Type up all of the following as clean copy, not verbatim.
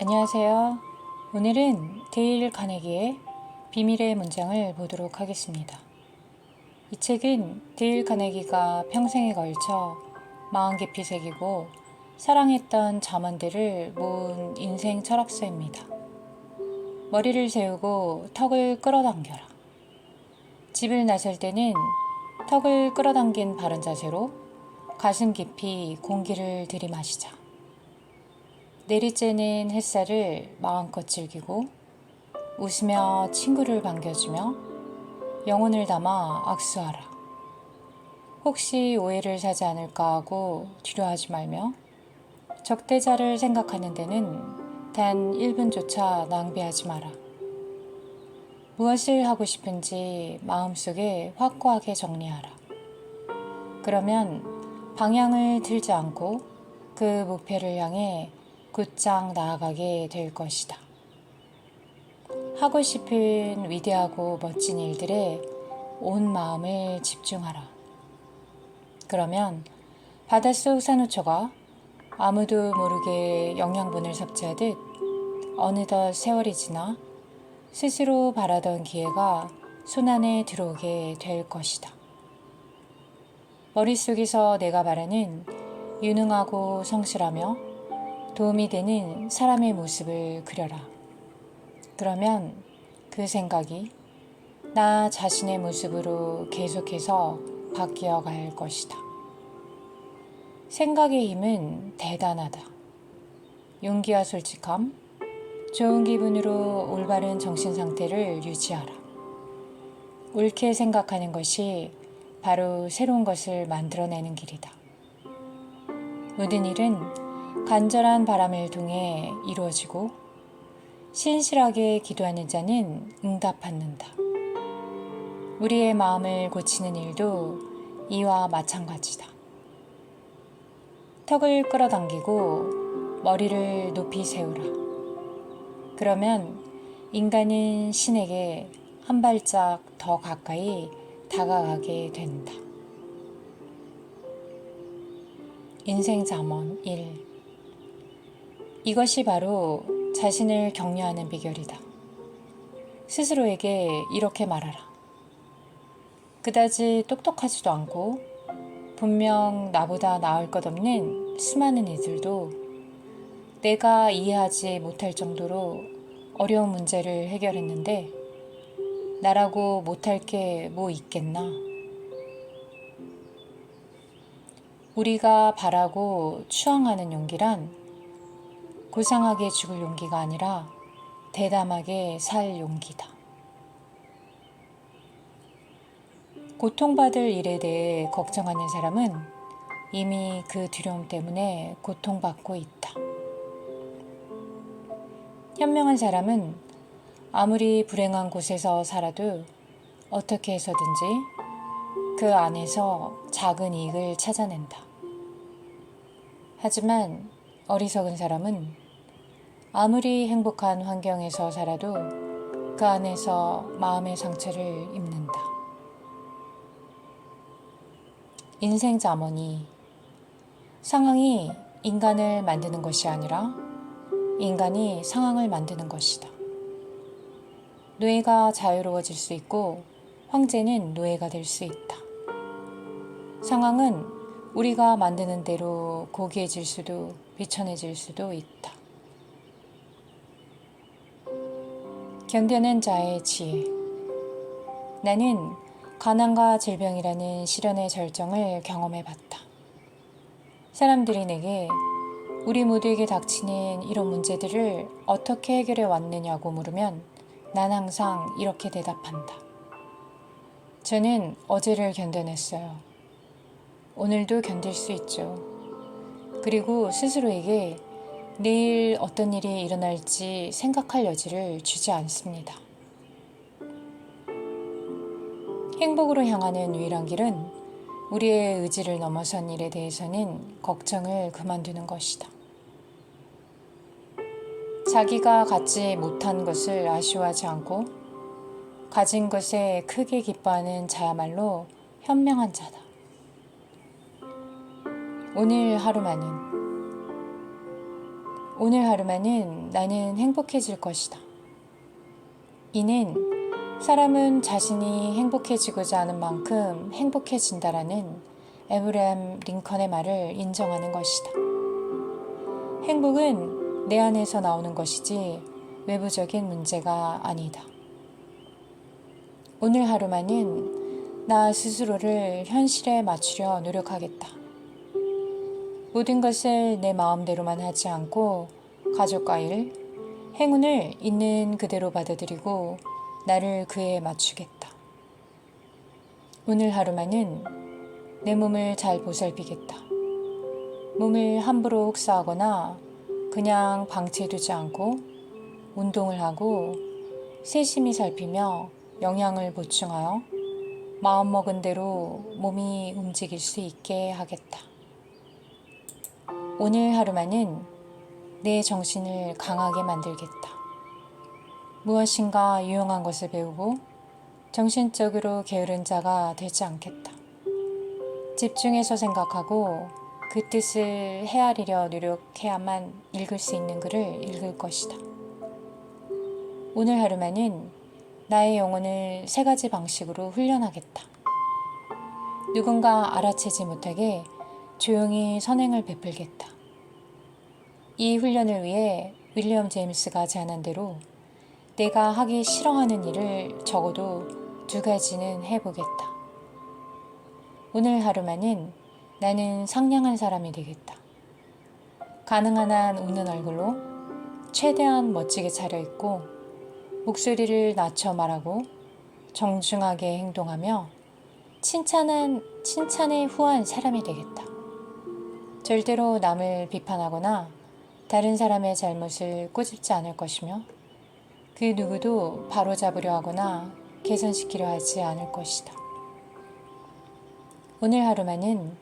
안녕하세요. 오늘은 데일 카네기의 비밀의 문장을 보도록 하겠습니다. 이 책은 데일 카네기가 평생에 걸쳐 마음 깊이 새기고 사랑했던 잠언들을 모은 인생 철학서입니다. 머리를 세우고 턱을 끌어당겨라. 집을 나설 때는 턱을 끌어당긴 바른 자세로 가슴 깊이 공기를 들이마시자. 내리쬐는 햇살을 마음껏 즐기고 웃으며 친구를 반겨주며 영혼을 담아 악수하라. 혹시 오해를 사지 않을까 하고 두려워하지 말며 적대자를 생각하는 데는 단 1분조차 낭비하지 마라. 무엇을 하고 싶은지 마음속에 확고하게 정리하라. 그러면 방향을 틀지 않고 그 목표를 향해 곧장 나아가게 될 것이다. 하고 싶은 위대하고 멋진 일들에 온 마음을 집중하라. 그러면 바닷속 산호초가 아무도 모르게 영양분을 섭취하듯 어느덧 세월이 지나 스스로 바라던 기회가 손안에 들어오게 될 것이다. 머릿속에서 내가 바라는 유능하고 성실하며 도움이 되는 사람의 모습을 그려라. 그러면 그 생각이 나 자신의 모습으로 계속해서 바뀌어 갈 것이다. 생각의 힘은 대단하다. 용기와 솔직함, 좋은 기분으로 올바른 정신 상태를 유지하라. 옳게 생각하는 것이 바로 새로운 것을 만들어내는 길이다. 모든 일은 간절한 바람을 통해 이루어지고 신실하게 기도하는 자는 응답받는다. 우리의 마음을 고치는 일도 이와 마찬가지다. 턱을 끌어당기고 머리를 높이 세우라. 그러면 인간은 신에게 한 발짝 더 가까이 다가가게 된다. 인생 잠언 1. 이것이 바로 자신을 격려하는 비결이다. 스스로에게 이렇게 말하라. 그다지 똑똑하지도 않고 분명 나보다 나을 것 없는 수많은 이들도 내가 이해하지 못할 정도로 어려운 문제를 해결했는데 나라고 못할 게 뭐 있겠나? 우리가 바라고 추앙하는 용기란 고상하게 죽을 용기가 아니라 대담하게 살 용기다. 고통받을 일에 대해 걱정하는 사람은 이미 그 두려움 때문에 고통받고 있다. 현명한 사람은 아무리 불행한 곳에서 살아도 어떻게 해서든지 그 안에서 작은 이익을 찾아낸다. 하지만 어리석은 사람은 아무리 행복한 환경에서 살아도 그 안에서 마음의 상처를 입는다. 인생 잠언이 상황이 인간을 만드는 것이 아니라 인간이 상황을 만드는 것이다. 노예가 자유로워질 수 있고 황제는 노예가 될 수 있다. 상황은 우리가 만드는 대로 고귀해질 수도 비천해질 수도 있다. 견뎌낸 자의 지혜. 나는 가난과 질병이라는 시련의 절정을 경험해봤다. 사람들이 내게 우리 모두에게 닥치는 이런 문제들을 어떻게 해결해 왔느냐고 물으면 난 항상 이렇게 대답한다. 저는 어제를 견뎌냈어요. 오늘도 견딜 수 있죠. 그리고 스스로에게 내일 어떤 일이 일어날지 생각할 여지를 주지 않습니다. 행복으로 향하는 유일한 길은 우리의 의지를 넘어선 일에 대해서는 걱정을 그만두는 것이다. 자기가 갖지 못한 것을 아쉬워하지 않고 가진 것에 크게 기뻐하는 자야말로 현명한 자다. 오늘 하루만은 오늘 하루만은 나는 행복해질 것이다. 이는 사람은 자신이 행복해지고자 하는 만큼 행복해진다라는 에브라함 링컨의 말을 인정하는 것이다. 행복은 내 안에서 나오는 것이지 외부적인 문제가 아니다. 오늘 하루만은 나 스스로를 현실에 맞추려 노력하겠다. 모든 것을 내 마음대로만 하지 않고 가족과 일, 행운을 있는 그대로 받아들이고 나를 그에 맞추겠다. 오늘 하루만은 내 몸을 잘 보살피겠다. 몸을 함부로 혹사하거나 그냥 방치해두지 않고 운동을 하고 세심히 살피며 영양을 보충하여 마음먹은 대로 몸이 움직일 수 있게 하겠다. 오늘 하루만은 내 정신을 강하게 만들겠다. 무엇인가 유용한 것을 배우고 정신적으로 게으른 자가 되지 않겠다. 집중해서 생각하고 그 뜻을 헤아리려 노력해야만 읽을 수 있는 글을 읽을 것이다. 오늘 하루만은 나의 영혼을 3가지 방식으로 훈련하겠다. 누군가 알아채지 못하게 조용히 선행을 베풀겠다. 이 훈련을 위해 윌리엄 제임스가 제안한 대로 내가 하기 싫어하는 일을 적어도 2가지는 해보겠다. 오늘 하루만은 나는 상냥한 사람이 되겠다. 가능한 한 웃는 얼굴로 최대한 멋지게 차려입고 목소리를 낮춰 말하고 정중하게 행동하며 칭찬에 후한 사람이 되겠다. 절대로 남을 비판하거나 다른 사람의 잘못을 꼬집지 않을 것이며 그 누구도 바로잡으려 하거나 개선시키려 하지 않을 것이다. 오늘 하루만은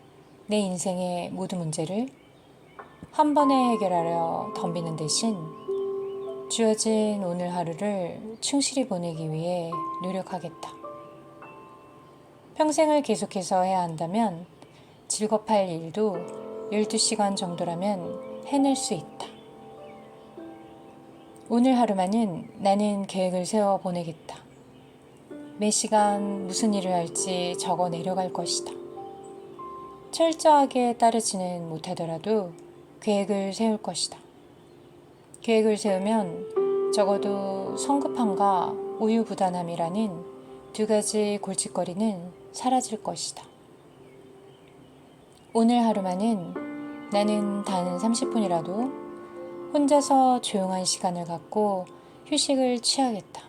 내 인생의 모든 문제를 한 번에 해결하려 덤비는 대신 주어진 오늘 하루를 충실히 보내기 위해 노력하겠다. 평생을 계속해서 해야 한다면 직업할 일도 12시간 정도라면 해낼 수 있다. 오늘 하루만은 나는 계획을 세워 보내겠다. 매 시간 무슨 일을 할지 적어 내려갈 것이다. 철저하게 따르지는 못하더라도 계획을 세울 것이다. 계획을 세우면 적어도 성급함과 우유부단함이라는 2가지 골칫거리는 사라질 것이다. 오늘 하루만은 나는 단 30분이라도 혼자서 조용한 시간을 갖고 휴식을 취하겠다.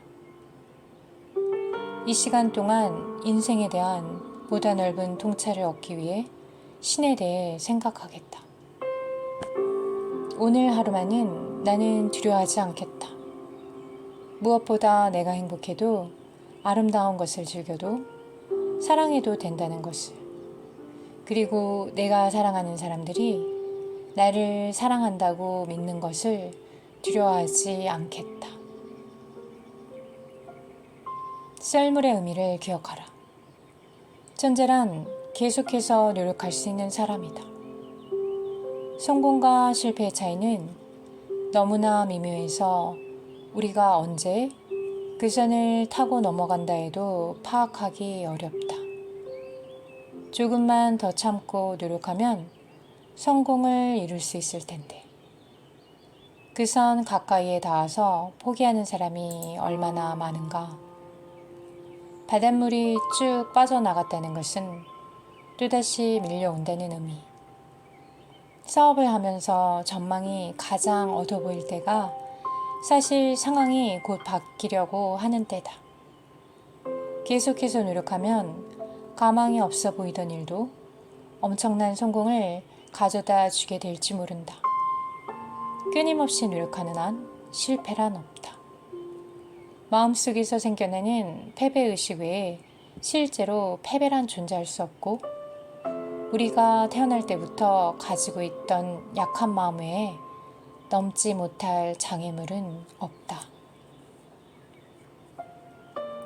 이 시간 동안 인생에 대한 보다 넓은 통찰을 얻기 위해 신에 대해 생각하겠다. 오늘 하루만은 나는 두려워하지 않겠다. 무엇보다 내가 행복해도 아름다운 것을 즐겨도 사랑해도 된다는 것을, 그리고 내가 사랑하는 사람들이 나를 사랑한다고 믿는 것을 두려워하지 않겠다. 썰물의 의미를 기억하라. 천재란 계속해서 노력할 수 있는 사람이다. 성공과 실패의 차이는 너무나 미묘해서 우리가 언제 그 선을 타고 넘어간다 해도 파악하기 어렵다. 조금만 더 참고 노력하면 성공을 이룰 수 있을 텐데. 그 선 가까이에 닿아서 포기하는 사람이 얼마나 많은가. 바닷물이 쭉 빠져나갔다는 것은 또다시 밀려온다는 의미. 사업을 하면서 전망이 가장 어두워 보일 때가 사실 상황이 곧 바뀌려고 하는 때다. 계속해서 노력하면 가망이 없어 보이던 일도 엄청난 성공을 가져다 주게 될지 모른다. 끊임없이 노력하는 한 실패란 없다. 마음속에서 생겨나는 패배의식 외에 실제로 패배란 존재할 수 없고 우리가 태어날 때부터 가지고 있던 약한 마음 외에 넘지 못할 장애물은 없다.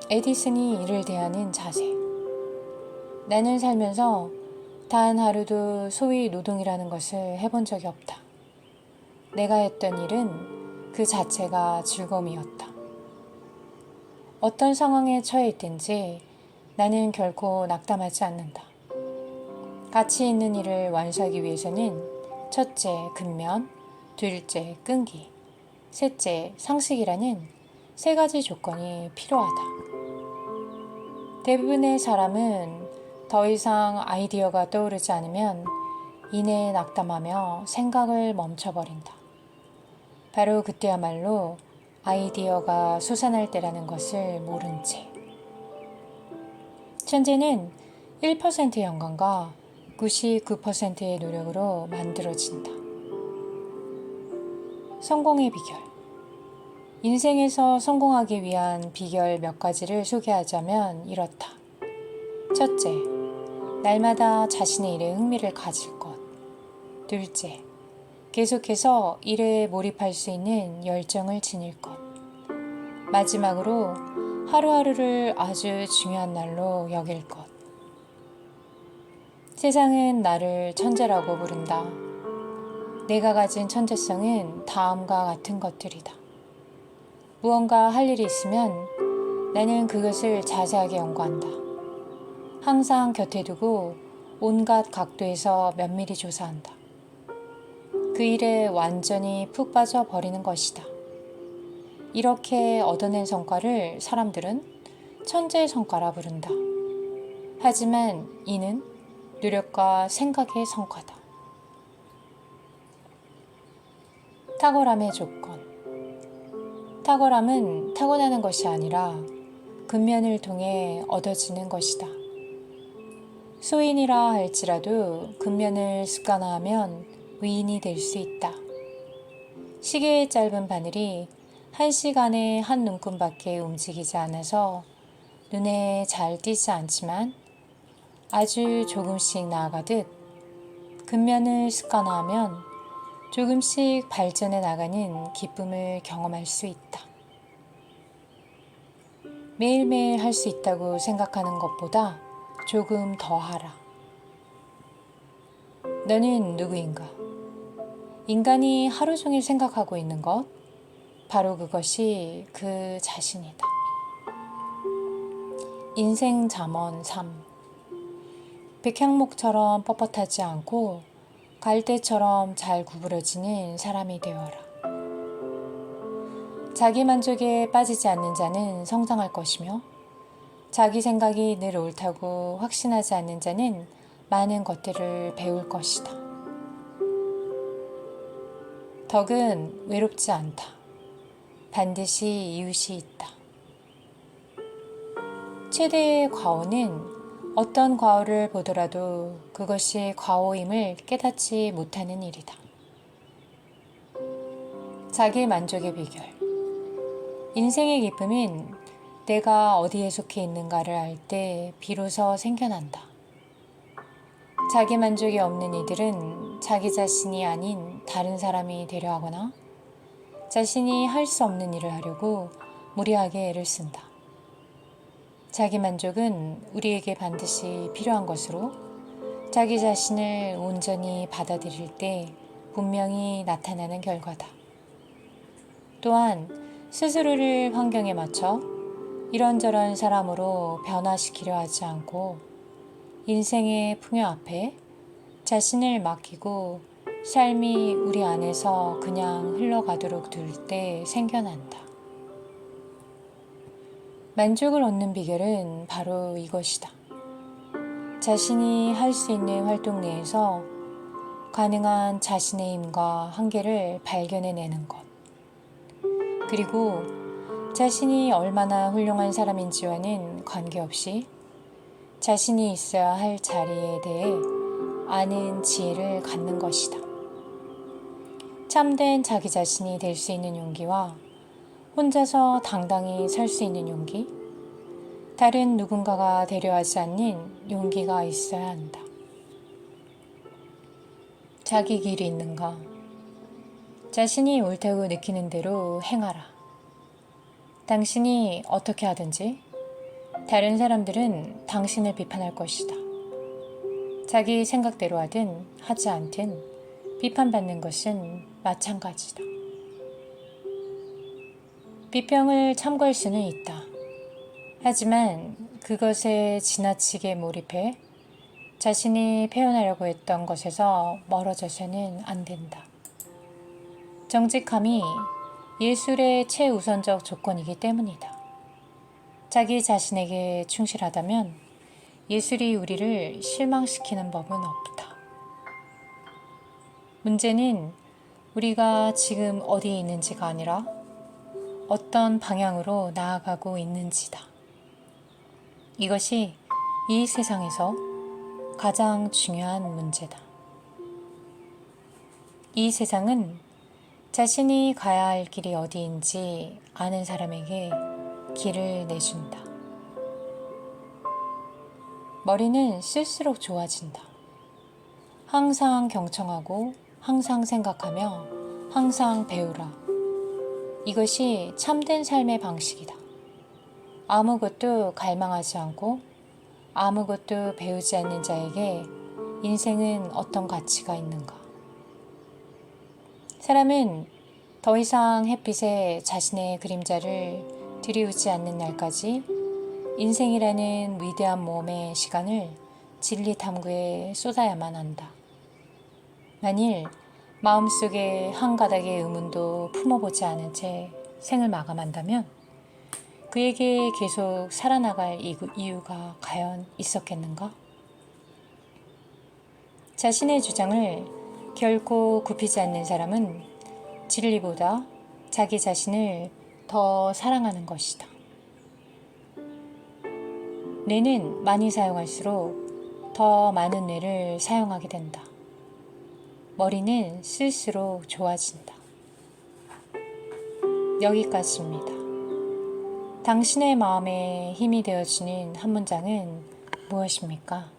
에디슨이 이를 대하는 자세. 나는 살면서 단 하루도 소위 노동이라는 것을 해본 적이 없다. 내가 했던 일은 그 자체가 즐거움이었다. 어떤 상황에 처해 있든지 나는 결코 낙담하지 않는다. 가치 있는 일을 완수하기 위해서는 첫째, 근면, 둘째, 끈기, 셋째, 상식이라는 세 가지 조건이 필요하다. 대부분의 사람은 더 이상 아이디어가 떠오르지 않으면 이내 낙담하며 생각을 멈춰버린다. 바로 그때야말로 아이디어가 솟아날 때라는 것을 모른 채. 천재는 1%의 영감과 99%의 노력으로 만들어진다. 성공의 비결. 인생에서 성공하기 위한 비결 몇 가지를 소개하자면 이렇다. 첫째, 날마다 자신의 일에 흥미를 가질 것. 둘째, 계속해서 일에 몰입할 수 있는 열정을 지닐 것. 마지막으로 하루하루를 아주 중요한 날로 여길 것. 세상은 나를 천재라고 부른다. 내가 가진 천재성은 다음과 같은 것들이다. 무언가 할 일이 있으면 나는 그것을 자세하게 연구한다. 항상 곁에 두고 온갖 각도에서 면밀히 조사한다. 그 일에 완전히 푹 빠져 버리는 것이다. 이렇게 얻어낸 성과를 사람들은 천재의 성과라 부른다. 하지만 이는 노력과 생각의 성과다. 탁월함의 조건. 탁월함은 타고나는 것이 아니라 근면을 통해 얻어지는 것이다. 소인이라 할지라도 근면을 습관화하면 위인이 될 수 있다. 시계의 짧은 바늘이 1시간에 한 눈금밖에 움직이지 않아서 눈에 잘 띄지 않지만 아주 조금씩 나아가듯 근면을 습관화하면 조금씩 발전해 나가는 기쁨을 경험할 수 있다. 매일매일 할 수 있다고 생각하는 것보다 조금 더 하라. 너는 누구인가? 인간이 하루 종일 생각하고 있는 것, 바로 그것이 그 자신이다. 인생 잠언 3. 백향목처럼 뻣뻣하지 않고 갈대처럼 잘 구부러지는 사람이 되어라. 자기 만족에 빠지지 않는 자는 성장할 것이며 자기 생각이 늘 옳다고 확신하지 않는 자는 많은 것들을 배울 것이다. 덕은 외롭지 않다. 반드시 이웃이 있다. 최대의 과오는 어떤 과오를 보더라도 그것이 과오임을 깨닫지 못하는 일이다. 자기 만족의 비결. 인생의 기쁨은 내가 어디에 속해 있는가를 알 때 비로소 생겨난다. 자기 만족이 없는 이들은 자기 자신이 아닌 다른 사람이 되려 하거나 자신이 할 수 없는 일을 하려고 무리하게 애를 쓴다. 자기 만족은 우리에게 반드시 필요한 것으로 자기 자신을 온전히 받아들일 때 분명히 나타나는 결과다. 또한 스스로를 환경에 맞춰 이런저런 사람으로 변화시키려 하지 않고 인생의 풍요 앞에 자신을 맡기고 삶이 우리 안에서 그냥 흘러가도록 둘 때 생겨난다. 만족을 얻는 비결은 바로 이것이다. 자신이 할 수 있는 활동 내에서 가능한 자신의 힘과 한계를 발견해내는 것. 그리고 자신이 얼마나 훌륭한 사람인지와는 관계없이 자신이 있어야 할 자리에 대해 아는 지혜를 갖는 것이다. 참된 자기 자신이 될 수 있는 용기와 혼자서 당당히 설 수 있는 용기, 다른 누군가가 되려 하지 않는 용기가 있어야 한다. 자기 길이 있는가? 자신이 옳다고 느끼는 대로 행하라. 당신이 어떻게 하든지 다른 사람들은 당신을 비판할 것이다. 자기 생각대로 하든 하지 않든 비판받는 것은 마찬가지다. 비평을 참고할 수는 있다. 하지만 그것에 지나치게 몰입해 자신이 표현하려고 했던 것에서 멀어져서는 안 된다. 정직함이 예술의 최우선적 조건이기 때문이다. 자기 자신에게 충실하다면 예술이 우리를 실망시키는 법은 없다. 문제는 우리가 지금 어디에 있는지가 아니라 어떤 방향으로 나아가고 있는지다. 이것이 이 세상에서 가장 중요한 문제다. 이 세상은 자신이 가야 할 길이 어디인지 아는 사람에게 길을 내준다. 머리는 쓸수록 좋아진다. 항상 경청하고 항상 생각하며 항상 배우라. 이것이 참된 삶의 방식이다. 아무것도 갈망하지 않고 아무것도 배우지 않는 자에게 인생은 어떤 가치가 있는가? 사람은 더 이상 햇빛에 자신의 그림자를 들이우지 않는 날까지 인생이라는 위대한 모험의 시간을 진리 탐구에 쏟아야만 한다. 만일 마음속에 한 가닥의 의문도 품어보지 않은 채 생을 마감한다면 그에게 계속 살아나갈 이유가 과연 있었겠는가? 자신의 주장을 결코 굽히지 않는 사람은 진리보다 자기 자신을 더 사랑하는 것이다. 뇌는 많이 사용할수록 더 많은 뇌를 사용하게 된다. 머리는 쓸수록 좋아진다. 여기까지입니다. 당신의 마음에 힘이 되어주는 한 문장은 무엇입니까?